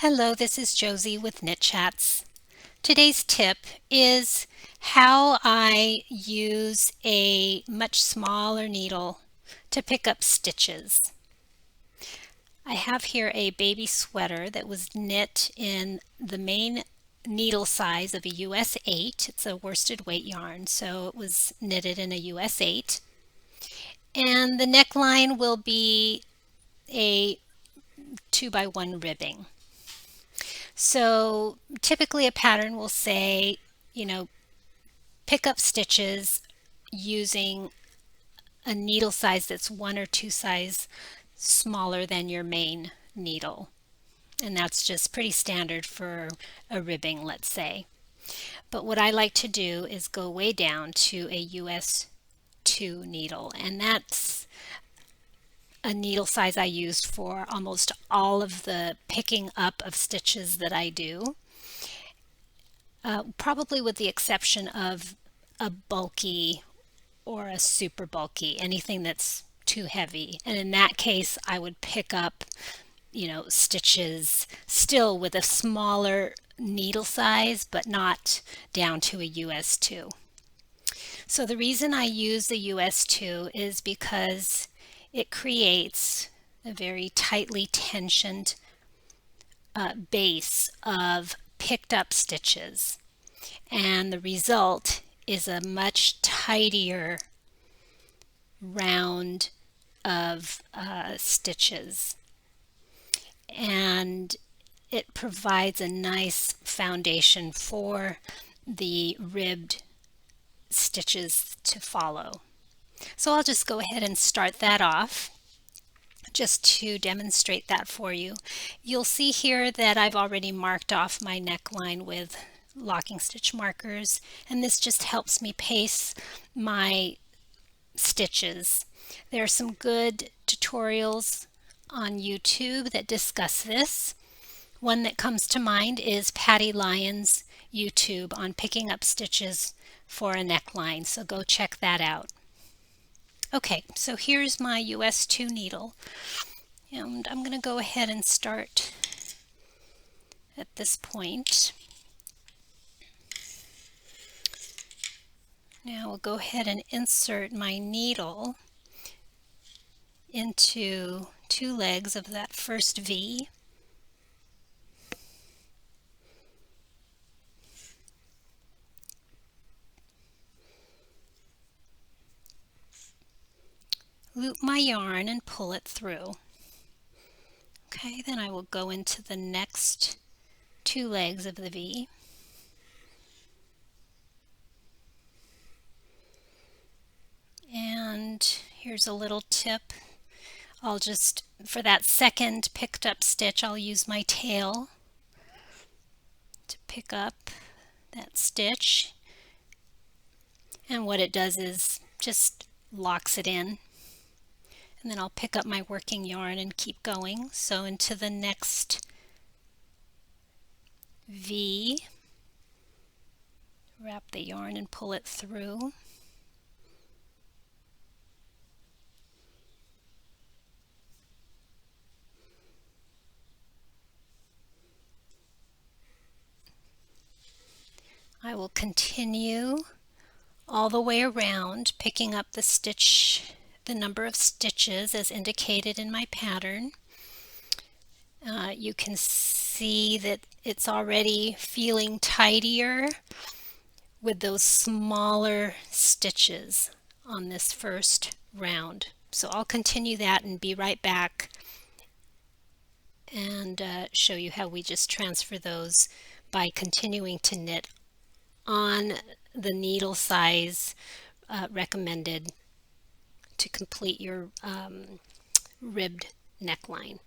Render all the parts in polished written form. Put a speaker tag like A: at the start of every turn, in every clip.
A: Hello, this is Josie with KnitChats. Today's tip is how I use a much smaller needle to pick up stitches. I have here a baby sweater that was knit in the main needle size of a US 8. It's a worsted weight yarn, so it was knitted in a US 8. And the neckline will be a 2x1 ribbing. So typically a pattern will say, pick up stitches using a needle size that's 1 or 2 size smaller than your main needle. And that's just pretty standard for a ribbing, let's say. But what I like to do is go way down to a US 2 needle, and that's a needle size I used for almost all of the picking up of stitches that I do. Probably with the exception of a bulky or a super bulky, anything that's too heavy. And in that case, I would pick up, stitches still with a smaller needle size, but not down to a US 2. So the reason I use the US 2 is because it creates a very tightly tensioned base of picked up stitches, and the result is a much tidier round of stitches, and it provides a nice foundation for the ribbed stitches to follow. So I'll just go ahead and start that off just to demonstrate that for you. You'll see here that I've already marked off my neckline with locking stitch markers, and this just helps me pace my stitches. There are some good tutorials on YouTube that discuss this. One that comes to mind is Patty Lyon's YouTube on picking up stitches for a neckline, so go check that out. Okay, so here's my US 2 needle, and I'm going to go ahead and start at this point. Now we'll go ahead and insert my needle into 2 legs of that first V. Loop my yarn and pull it through. Okay, then I will go into the next 2 legs of the V. And here's a little tip. I'll just, for that second picked up stitch, I'll use my tail to pick up that stitch. And what it does is just locks it in. And then I'll pick up my working yarn and keep going. So into the next V, wrap the yarn and pull it through. I will continue all the way around, picking up the number of stitches as indicated in my pattern. You can see that it's already feeling tidier with those smaller stitches on this first round. So I'll continue that and be right back and show you how we just transfer those by continuing to knit on the needle size recommended to complete your ribbed neckline.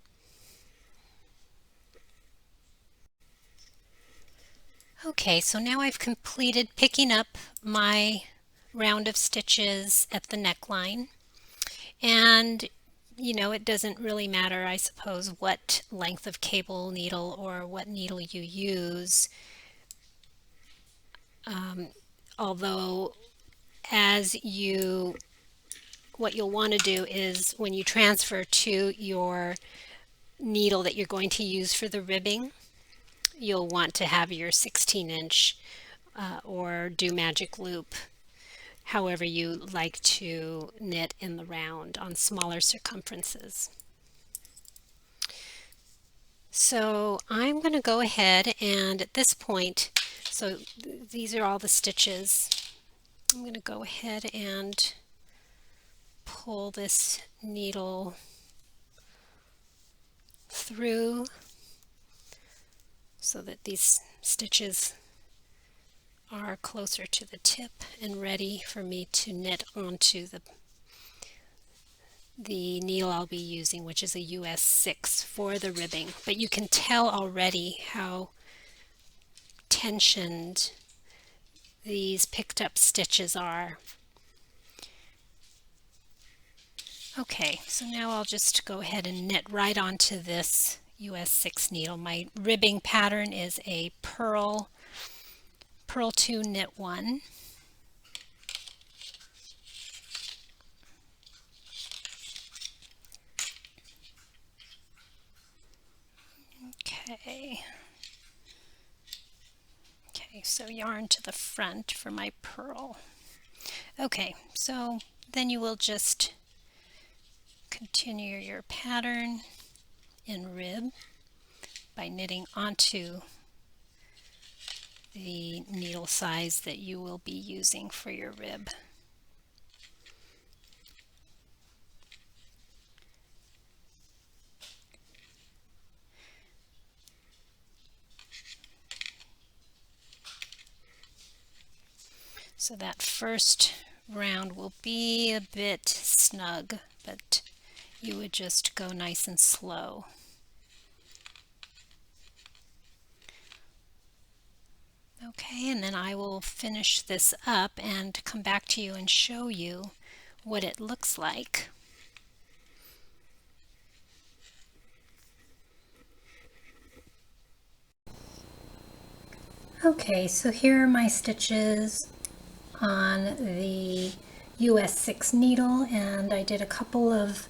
A: Okay, so now I've completed picking up my round of stitches at the neckline, and it doesn't really matter, I suppose, what length of cable needle or what needle you use. Although what you'll want to do is when you transfer to your needle that you're going to use for the ribbing, you'll want to have your 16-inch or do magic loop, however you like to knit in the round on smaller circumferences. So I'm going to go ahead and at this point, so these are all the stitches. I'm going to go ahead and pull this needle through so that these stitches are closer to the tip and ready for me to knit onto the needle I'll be using, which is a US 6 for the ribbing. But you can tell already how tensioned these picked up stitches are. Okay, so now I'll just go ahead and knit right onto this US 6 needle. My ribbing pattern is a purl 2 knit 1. Okay. Okay, so yarn to the front for my purl. Okay, so then you will just continue your pattern in rib by knitting onto the needle size that you will be using for your rib. So that first round will be a bit snug, but you would just go nice and slow. Okay, and then I will finish this up and come back to you and show you what it looks like. Okay, so here are my stitches on the US 6 needle, and I did a couple of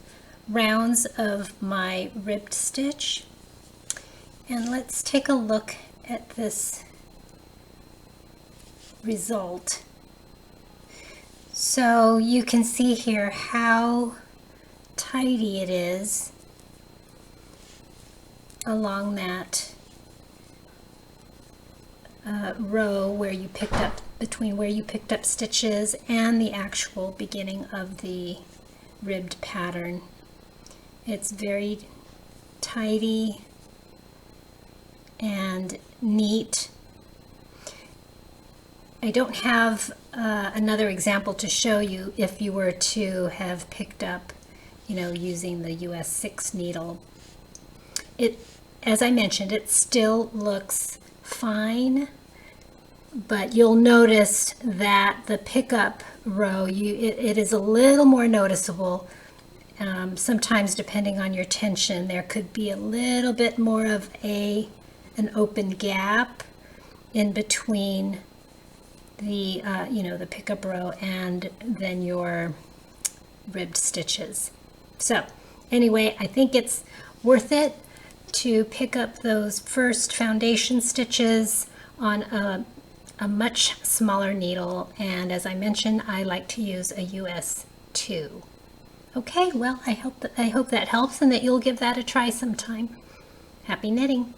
A: rounds of my ribbed stitch. And let's take a look at this result. So you can see here how tidy it is along that row where you picked up, between where you picked up stitches and the actual beginning of the ribbed pattern. It's very tidy and neat. I don't have another example to show you if you were to have picked up, using the US 6 needle. As I mentioned, it still looks fine, but you'll notice that the pickup row, it is a little more noticeable. Sometimes, depending on your tension, there could be a little bit more of an open gap in between the the pickup row and then your ribbed stitches. So anyway, I think it's worth it to pick up those first foundation stitches on a much smaller needle, and as I mentioned, I like to use a US 2. Okay, well, I hope that helps and that you'll give that a try sometime. Happy knitting!